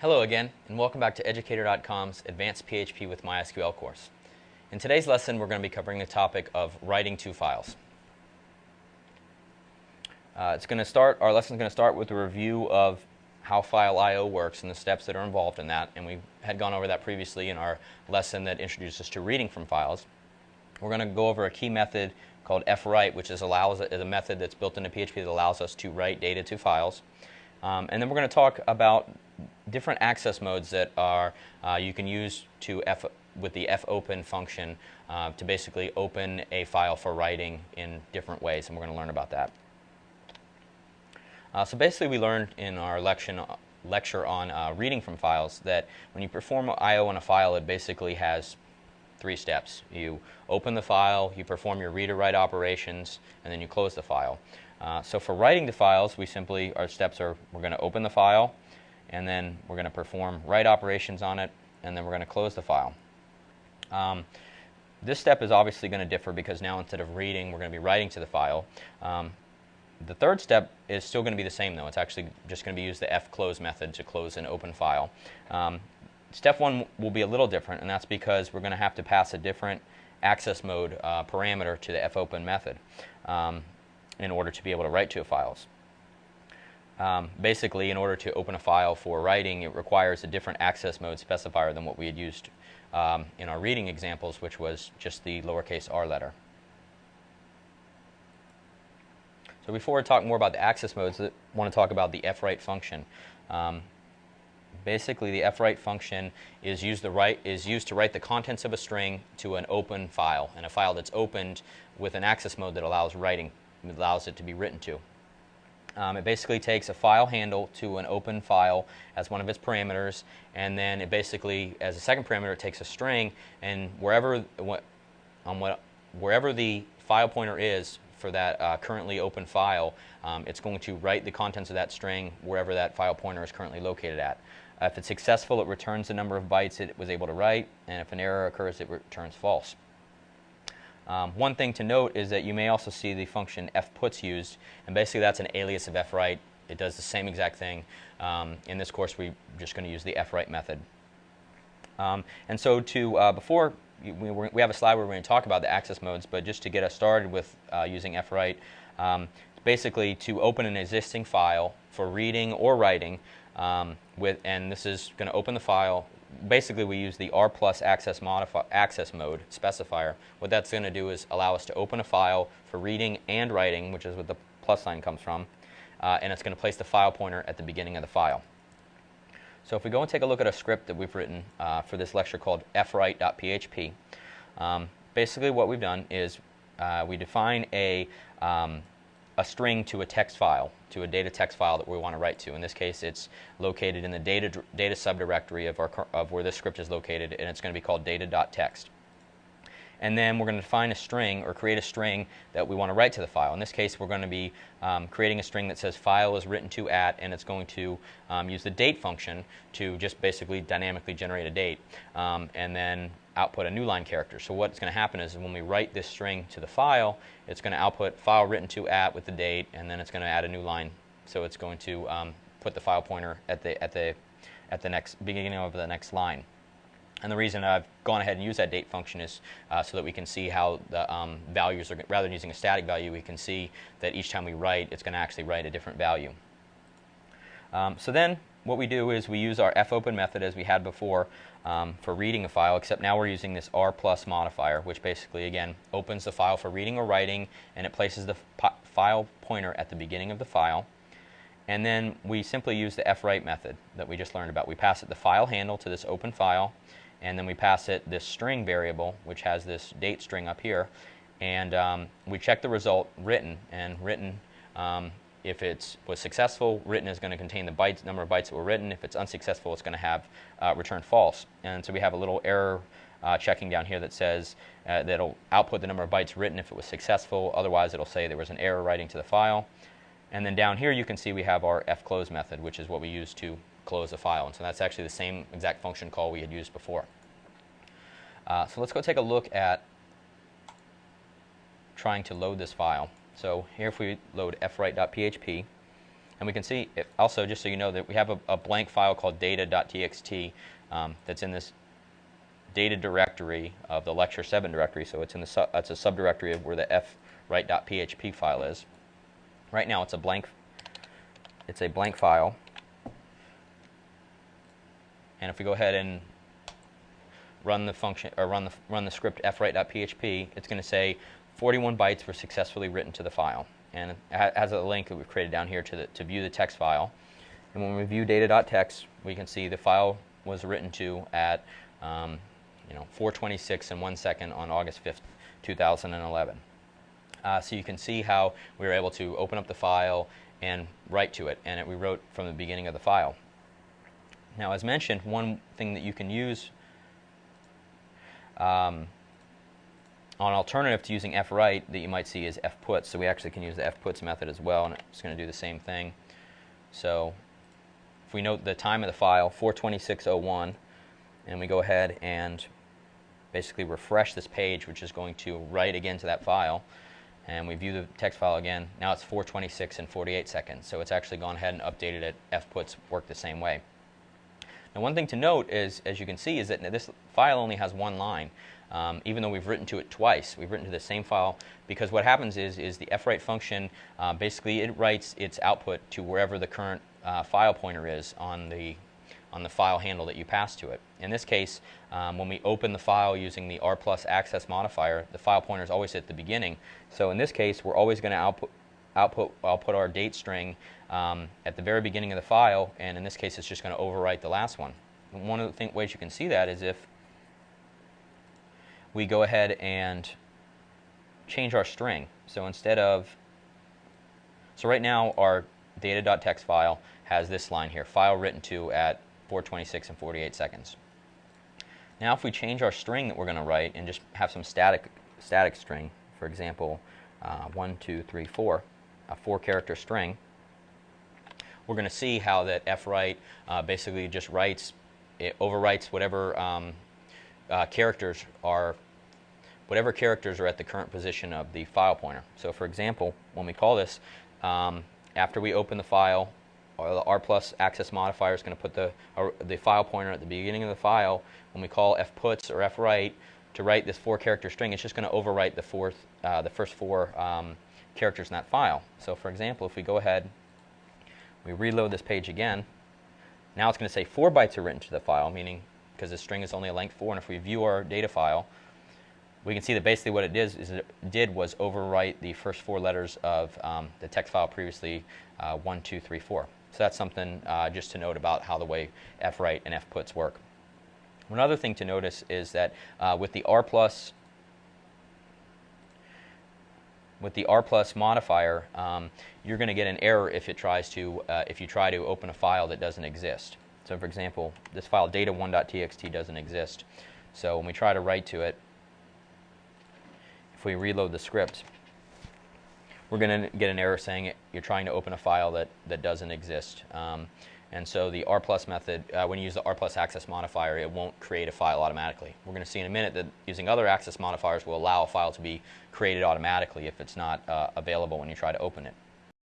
Hello again, and welcome back to Educator.com's Advanced PHP with MySQL course. In today's lesson, we're going to be covering the topic of writing to files. Our lesson is going to start with a review of how file I/O works and the steps that are involved in that, and we had gone over that previously in our lesson that introduced us to reading from files. We're going to go over a key method called fwrite, which is a method that's built into PHP that allows us to write data to files. And then we're going to talk about different access modes that you can use with the fopen function to basically open a file for writing in different ways, and we're going to learn about that. So basically we learned in our lecture on reading from files that when you perform I/O on a file, it basically has three steps. You open the file, you perform your read-or-write operations, and then you close the file. So for writing to files, our steps are we're going to open the file, and then we're going to perform write operations on it, and then we're going to close the file. This step is obviously going to differ because now instead of reading, we're going to be writing to the file. The third step is still going to be the same though. It's actually just going to be use the fclose method to close an open file. Step one will be a little different, and that's because we're going to have to pass a different access mode parameter to the fopen method in order to be able to write to files. Basically, in order to open a file for writing, it requires a different access mode specifier than what we had used in our reading examples, which was just the lowercase r letter. So before we talk more about the access modes, I want to talk about the fwrite function. Basically, the fwrite function is used to write the contents of a string to an open file, and a file that's opened with an access mode that allows it to be written to. It basically takes a file handle to an open file as one of its parameters, and then it basically, as a second parameter, it takes a string, and wherever the file pointer is for that currently open file, it's going to write the contents of that string wherever that file pointer is currently located at. If it's successful, it returns the number of bytes it was able to write, and if an error occurs, it returns false. One thing to note is that you may also see the function fputs used, and basically that's an alias of fwrite. It does the same exact thing. In this course, we're just going to use the fwrite method. And so before we have a slide where we're going to talk about the access modes, but just to get us started with using fwrite, basically to open an existing file for reading or writing, and this is going to open the file. Basically, we use the r plus access mode specifier. What that's going to do is allow us to open a file for reading and writing, which is what the plus sign comes from, and it's going to place the file pointer at the beginning of the file. So if we go and take a look at a script that we've written for this lecture called fwrite.php, basically what we've done is we define a string to a text file, to a data text file that we want to write to. In this case, it's located in the data subdirectory of where this script is located, and it's going to be called data.txt. And then we're going to define a string or create a string that we want to write to the file. In this case, we're going to be creating a string that says file is written to at, and it's going to use the date function to just basically dynamically generate a date and then output a new line character. So what's going to happen is when we write this string to the file, it's going to output file written to at with the date, and then it's going to add a new line. So it's going to put the file pointer at the beginning of the next line. And the reason I've gone ahead and used that date function is so that we can see how the values are, rather than using a static value, we can see that each time we write, it's going to actually write a different value. So then what we do is we use our fopen method as we had before for reading a file, except now we're using this r plus modifier, which basically, again, opens the file for reading or writing, and it places the file pointer at the beginning of the file. And then we simply use the fwrite method that we just learned about. We pass it the file handle to this open file, and then we pass it this string variable, which has this date string up here, and we check the result written, and written, if it was successful, written is going to contain the number of bytes that were written. If it's unsuccessful, it's going to have return false. And so we have a little error checking down here that says that it'll output the number of bytes written if it was successful. Otherwise, it'll say there was an error writing to the file. And then down here, you can see we have our fclose method, which is what we use to close a file. And so that's actually the same exact function call we had used before. So let's go take a look at trying to load this file. So here if we load fwrite.php, And we can see, also just so you know, that we have a blank file called data.txt that's in this data directory of the lecture 7 directory, so it's in the it's a subdirectory of where the Write.php file is. Right now it's a blank file. And if we go ahead and run the function, or run the script fwrite.php, it's going to say 41 bytes were successfully written to the file, and it has a link that we've created down here to view the text file. And when we view data.txt, we can see the file was written to at 4:26 and 1 second on August 5th, 2011. So you can see how we were able to open up the file and write to it, and we wrote from the beginning of the file. Now, as mentioned, one thing that you can use an alternative to using fwrite that you might see is fputs. So we actually can use the fputs method as well, and it's going to do the same thing. So if we note the time of the file, 4:26:01, and we go ahead and basically refresh this page, which is going to write again to that file, and we view the text file again, now it's 4:26 and 48 seconds. So it's actually gone ahead and updated it. Fputs work the same way. Now, one thing to note is, as you can see, is that this file only has one line. Even though we've written to it twice, we've written to the same file, because what happens is the fwrite function, basically it writes its output to wherever the current file pointer is on the file handle that you pass to it. In this case, when we open the file using the r+ access modifier, the file pointer is always at the beginning. So in this case, we're always going to output our date string at the very beginning of the file, and in this case it's just going to overwrite the last one. And one of the ways you can see that is if we go ahead and change our string. So right now our data.txt file has this line here, file written to at 4:26 and 48 seconds. Now if we change our string that we're going to write and just have some static string, for example 1, 2, 3, 4, a 4-character string, we're going to see how that fwrite basically just overwrites whatever characters are at the current position of the file pointer. So for example, when we call this, after we open the file, the r+ access modifier is going to put the file pointer at the beginning of the file. When we call fputs or fwrite to write this 4-character string, it's just going to overwrite the first 4 characters in that file. So for example, if we go ahead, we reload this page again, now it's going to say 4 bytes are written to the file, meaning because the string is only a length 4, and if we view our data file, we can see that basically what it did was overwrite the first 4 letters of the text file previously, 1, 2, 3, 4. So that's something just to note about how the way fwrite and fputs work. One other thing to notice is that with the r+ modifier, you're going to get an error if you try to open a file that doesn't exist. So for example, this file data1.txt doesn't exist. So when we try to write to it, if we reload the script, we're going to get an error saying you're trying to open a file that doesn't exist. And so the r+ method, when you use the r+ access modifier, it won't create a file automatically. We're going to see in a minute that using other access modifiers will allow a file to be created automatically if it's not available when you try to open it.